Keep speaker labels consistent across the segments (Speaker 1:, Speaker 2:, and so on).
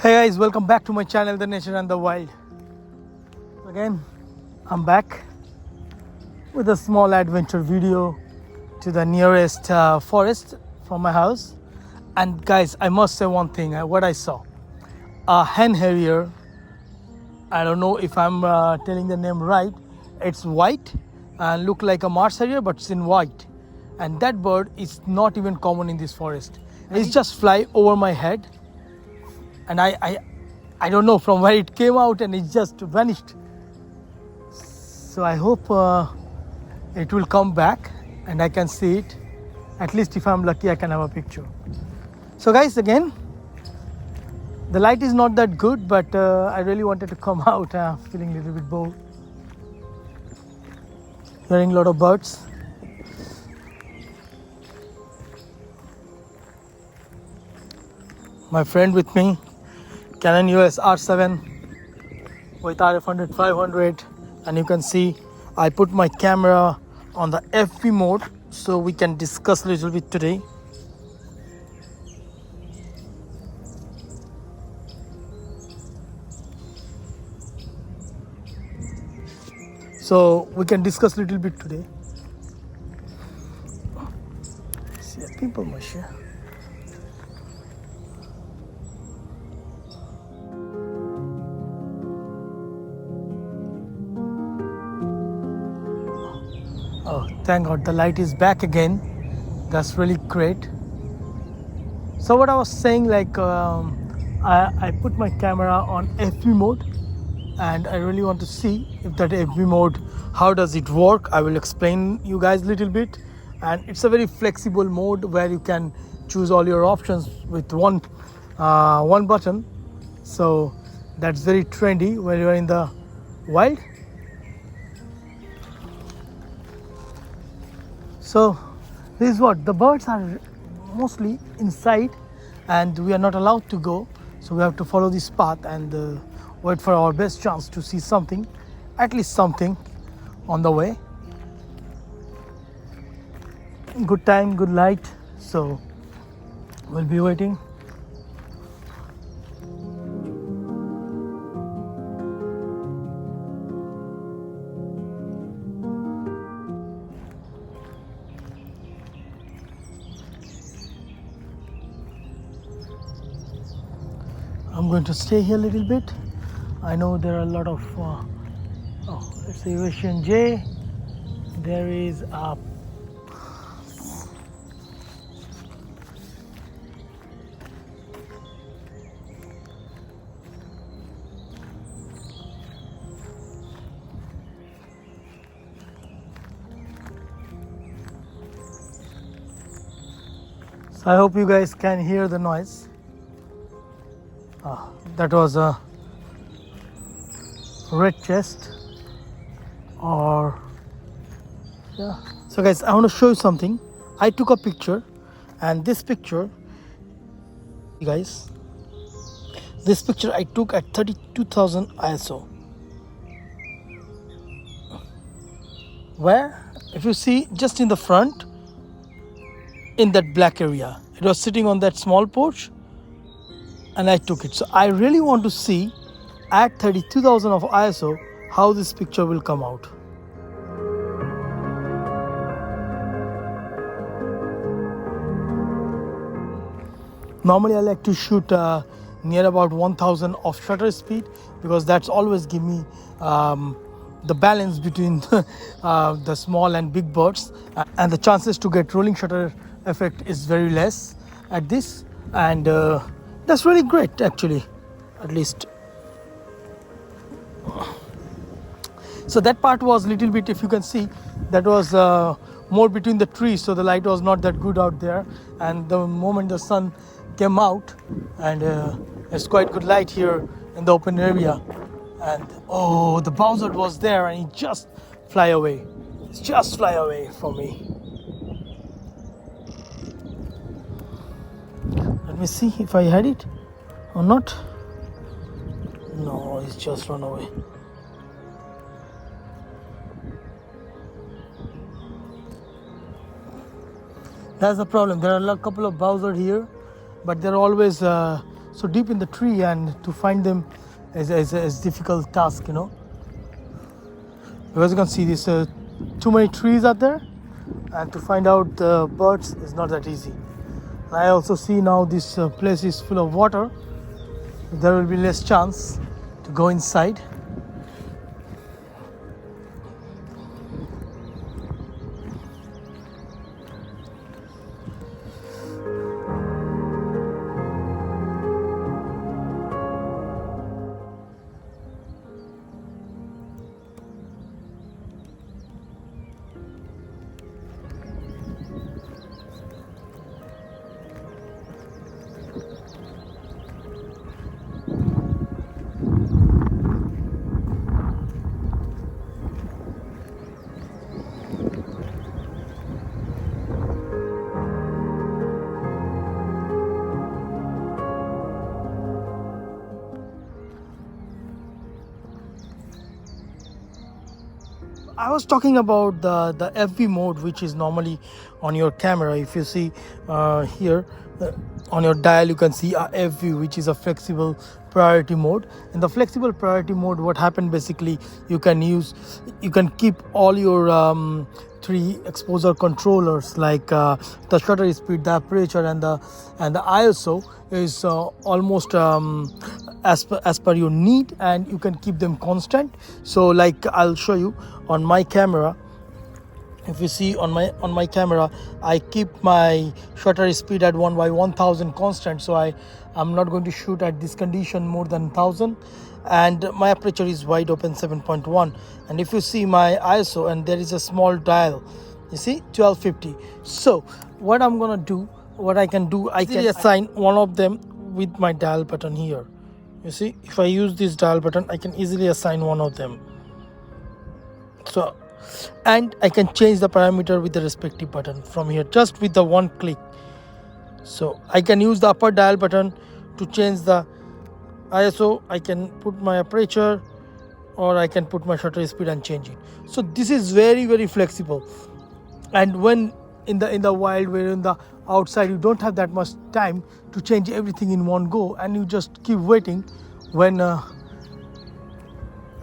Speaker 1: Hey guys, welcome back to my channel, The Nature and the Wild. Again, I'm back with a small adventure video to the nearest forest from my house. And guys, I must say one thing, what I saw. A hen harrier, I don't know if I'm telling the name right. It's white and look like a Mars harrier, but it's in white. And that bird is not even common in this forest. It's just fly over my head. And I don't know from where it came out and it just vanished. So I hope it will come back and I can see it. At least if I'm lucky, I can have a picture. So guys, again, the light is not that good, but I really wanted to come out. I'm feeling a little bit bored. Hearing a lot of birds. My friend with me, Canon Eos R7 with RF 500, and you can see I put my camera on the FP mode so we can discuss a little bit today. So we can discuss a little bit today. See a people much. Oh, thank God, the light is back again. That's really great. So what I was saying, like I put my camera on FP mode, and I really want to see if that FP mode, how does it work. I will explain you guys a little bit. And it's a very flexible mode where you can choose all your options with one button. So that's very trendy when you're in the wild. So this is what the birds are mostly inside, and we are not allowed to go. So we have to follow this path and wait for our best chance to see something, at least something on the way. Good time, good light. So we'll be waiting. I'm going to stay here a little bit. I know there are a lot of let's say Asian J. There is a so I hope you guys can hear the noise. That was a red chest, or yeah. So guys, I want to show you something. I took a picture, and this picture, you guys, this picture I took at 32,000 ISO. Where, if you see, just in the front, in that black area, it was sitting on that small porch. And I took it. So I really want to see at 32,000 of ISO how this picture will come out. Normally I like to shoot near about 1000 of shutter speed, because that's always give me the balance between the small and big birds, and the chances to get rolling shutter effect is very less at this. And that's really great, actually, at least. So that part was a little bit, if you can see, that was more between the trees, so the light was not that good out there. And the moment the sun came out, and it's quite good light here in the open area. And oh, the buzzard was there, and he just fly away. It's just fly away from me. Let me see if I had it or not. No, it's just run away. That's the problem. There are a couple of buzzards here, but they're always so deep in the tree, and to find them is difficult task, you know. As you can see, there's too many trees out there, and to find out the birds is not that easy. And I also see now this place is full of water. There will be less chance to go inside. I was talking about the FV mode, which is normally on your camera. If you see here on your dial, you can see a FV, which is a flexible priority mode. In the flexible priority mode, what happened basically, you can keep all your 3 exposure controllers, like the shutter speed, the aperture, and the ISO is almost as per your need, and you can keep them constant. So like I'll show you on my camera. If you see on my camera, I keep my shutter speed at 1/1000 constant, so I'm not going to shoot at this condition more than 1000, and my aperture is wide open 7.1. and if you see my ISO, and there is a small dial, you see 1250. So what I can do, I can assign one of them with my dial button here. You see, if I use this dial button, I can easily assign one of them. So, and I can change the parameter with the respective button from here, just with the one click. So I can use the upper dial button to change the ISO. I can put my aperture, or I can put my shutter speed and change it. So this is very, very flexible. And when in the wild, where in the outside, you don't have that much time to change everything in one go, and you just keep waiting when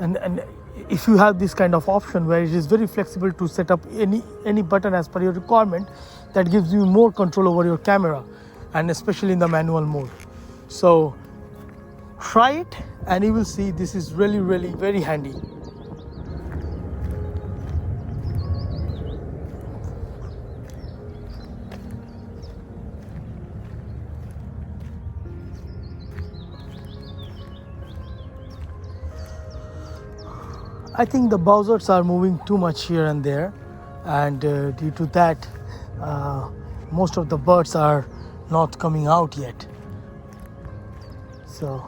Speaker 1: and if you have this kind of option where it is very flexible to set up any button as per your requirement, that gives you more control over your camera, and especially in the manual mode. So try it, and you will see this is really, really very handy. I think the buzzards are moving too much here and there, and due to that, most of the birds are not coming out yet. So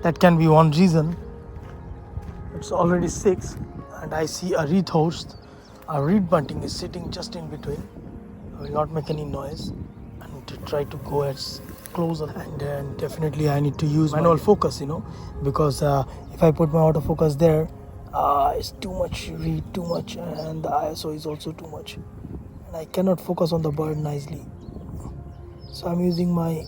Speaker 1: that can be one reason. It's already 6, and I see a reed host. A reed bunting is sitting just in between. I will not make any noise, and to try to go as close. And then definitely I need to use manual focus, because if I put my autofocus there, it's too much read, too much, and the ISO is also too much, and I cannot focus on the bird nicely. So I'm using my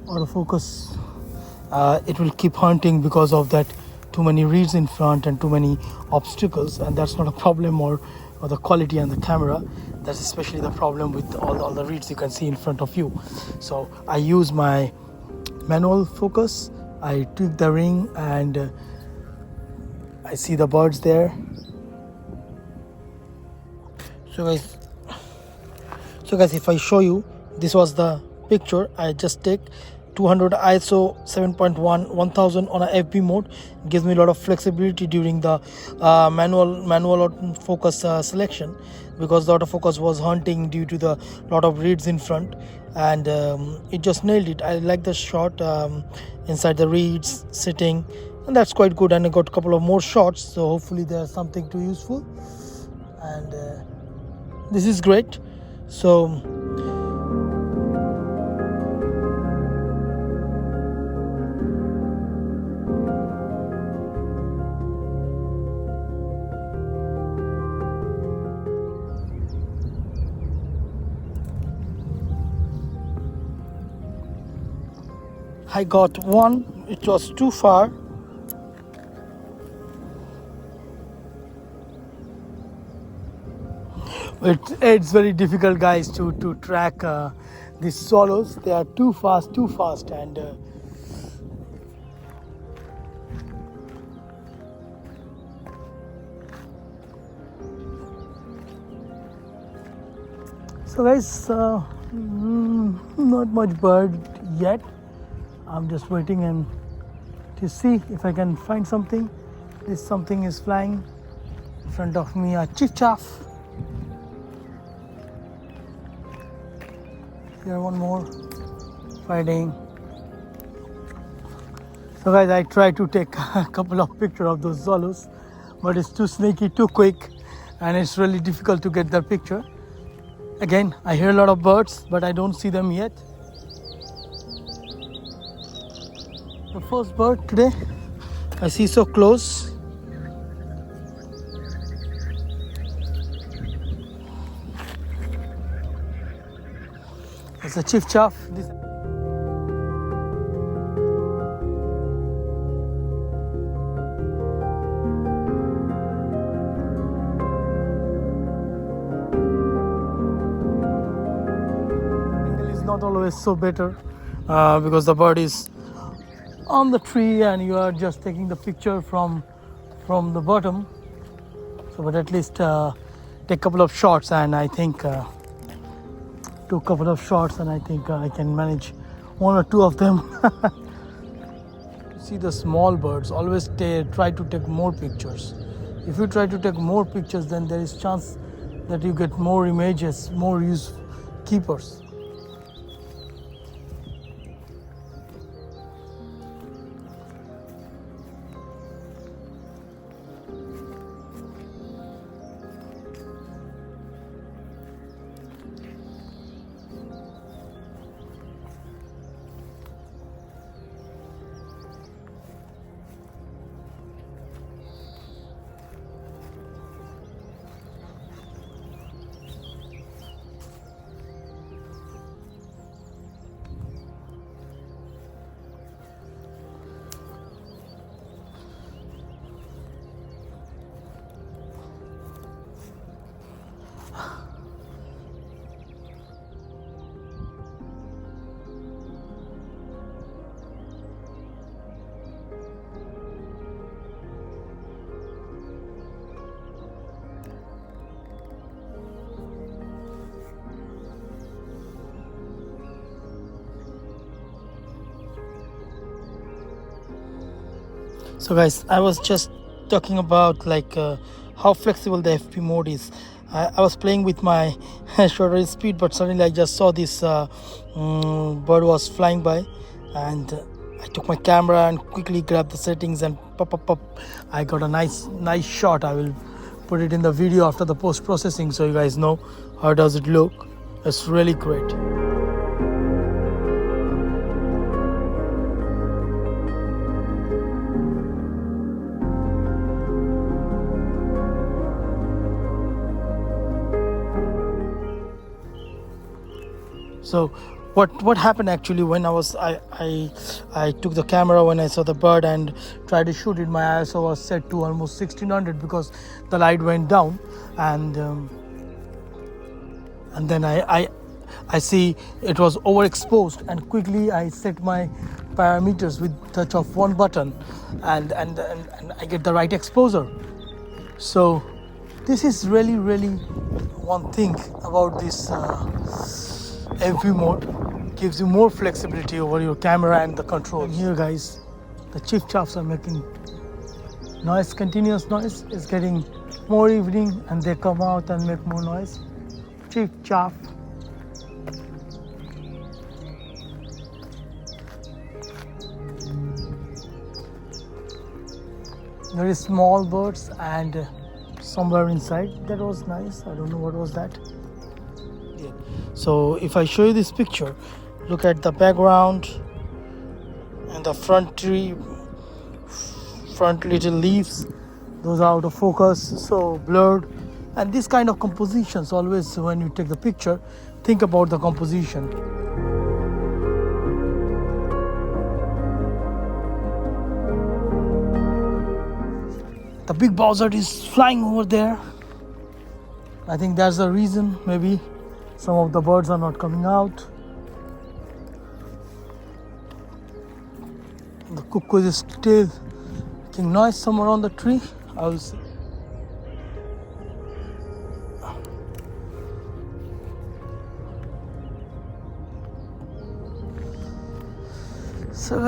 Speaker 1: autofocus. It will keep hunting because of that. Too many reeds in front and too many obstacles, and that's not a problem or the quality on the camera. That's especially the problem with all the reeds you can see in front of you. So I use my manual focus. I tweak the ring, and I see the birds there. So guys, if I show you, this was the picture I just take. 200 ISO 7.1 1000 on a FB mode. It gives me a lot of flexibility during the manual focus selection, because the autofocus was hunting due to the lot of reeds in front, and it just nailed it. I like the shot inside the reeds sitting, and that's quite good. And I got a couple of more shots, so hopefully there's something too useful, and this is great. So I got one, it was too far. It's very difficult, guys, to track these swallows. They are too fast, and so guys, not much bird yet. I'm just waiting and to see if I can find something. This something is flying in front of me, a chiff-chaff. Here one more fighting. So guys, I tried to take a couple of pictures of those swallows, but it's too snaky, too quick, and it's really difficult to get that picture. Again, I hear a lot of birds, but I don't see them yet. The first bird today I see so close. It's a chiff-chaff. Angle is not always so better because the bird is on the tree and you are just taking the picture from the bottom. So, but at least take a couple of shots, and I think took a couple of shots, and I think I can manage one or two of them. See the small birds, always try to take more pictures. If you try to take more pictures, then there is chance that you get more images, more use keepers. So guys, I was just talking about how flexible the FP mode is. I was playing with my shutter speed, but suddenly I just saw this bird was flying by, and I took my camera and quickly grabbed the settings and pop. I got a nice shot. I will put it in the video after the post processing so you guys know how does it look. It's really great. So what happened actually when I took the camera when I saw the bird and tried to shoot it, my ISO was set to almost 1600 because the light went down, and then I see it was overexposed, and quickly I set my parameters with touch of one button, and I get the right exposure. So this is really one thing about this FV mode, gives you more flexibility over your camera and the control. And here guys, the chiff-chaffs are making noise, continuous noise. It's getting more evening and they come out and make more noise. Chiff-chaff. Very small birds and somewhere inside. That was nice. I don't know what was that. Yeah. So if I show you this picture, look at the background and the front tree, front little leaves. Those are out of focus, so blurred. And this kind of compositions, always when you take the picture, think about the composition. The big buzzard is flying over there. I think that's the reason. Maybe some of the birds are not coming out. The cuckoo is still making noise somewhere on the tree. I will see. So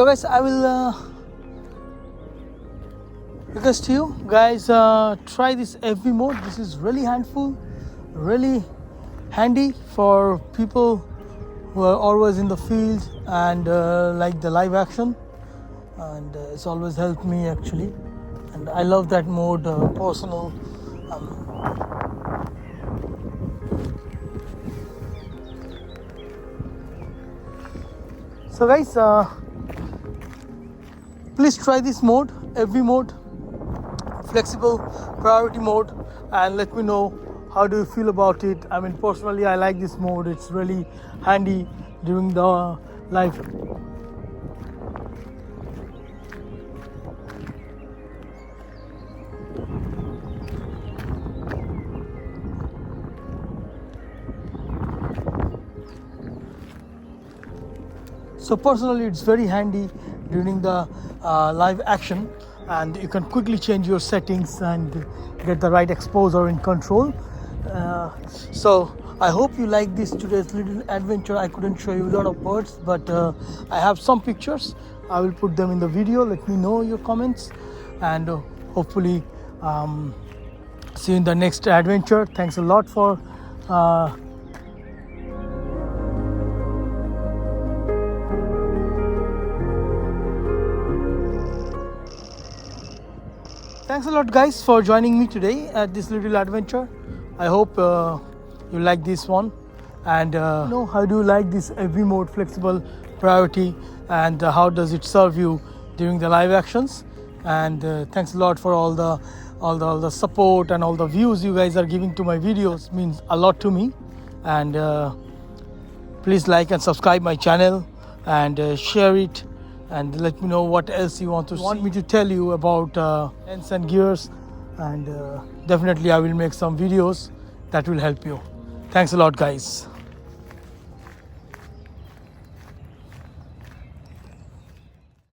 Speaker 1: guys, I will request you guys try this FV mode. This is really handful, really handy for people who are always in the field and like the live action, and it's always helped me actually, and I love that mode. Personal so guys, please try this mode, FV mode, flexible priority mode, and let me know how do you feel about it. I mean, personally, I like this mode. It's really handy during the live. So personally, it's very handy during the live action, and you can quickly change your settings and get the right exposure in control. So I hope you like this today's little adventure. I couldn't show you a lot of birds, but I have some pictures. I will put them in the video. Let me know your comments, and hopefully see you in the next adventure. Thanks a lot for Thanks a lot guys for joining me today at this little adventure. I hope you like this one, and know how do you like this FV mode, flexible priority, and how does it serve you during the live actions. And thanks a lot for all the support and all the views you guys are giving to my videos. Means a lot to me. And please like and subscribe my channel, and share it, and let me know what else you want me to tell you about lens and gears, and definitely I will make some videos that will help you. Thanks a lot guys.